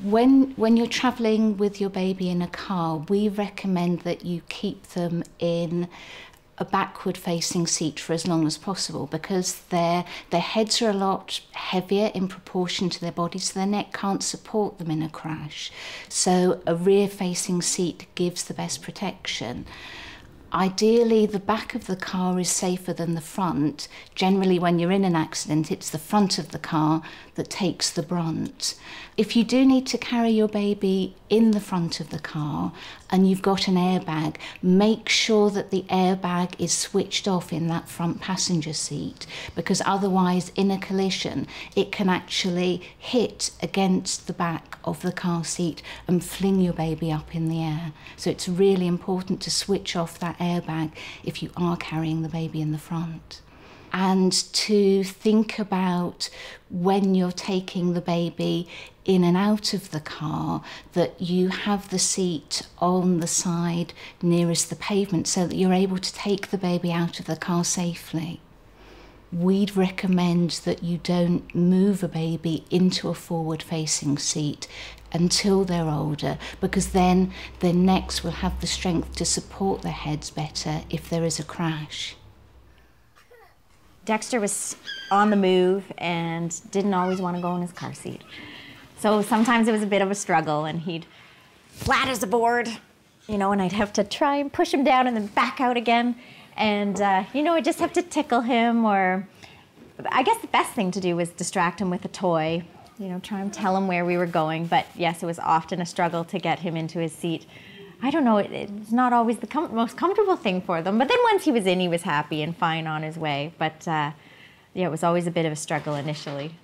When you're travelling with your baby in a car, we recommend that you keep them in a backward facing seat for as long as possible, because their heads are a lot heavier in proportion to their body, so their neck can't support them in a crash. So a rear facing seat gives the best protection. Ideally, the back of the car is safer than the front. Generally, when you're in an accident, it's the front of the car that takes the brunt. If you do need to carry your baby in the front of the car and you've got an airbag, make sure that the airbag is switched off in that front passenger seat, because otherwise, in a collision, it can actually hit against the back of the car seat and fling your baby up in the air. So it's really important to switch off that airbag if you are carrying the baby in the front. And to think about when you're taking the baby in and out of the car, that you have the seat on the side nearest the pavement so that you're able to take the baby out of the car safely. We'd recommend that you don't move a baby into a forward-facing seat until they're older, because then their necks will have the strength to support their heads better if there is a crash. Dexter was on the move and didn't always want to go in his car seat. So sometimes it was a bit of a struggle, and he'd flat as a board, you know, and I'd have to try and push him down and then back out again. And, you know, I'd just have to tickle him, or I guess the best thing to do was distract him with a toy, you know, try and tell him where we were going. But yes, it was often a struggle to get him into his seat. I don't know, it's not always the most comfortable thing for them. But then once he was in, he was happy and fine on his way. But yeah, it was always a bit of a struggle initially.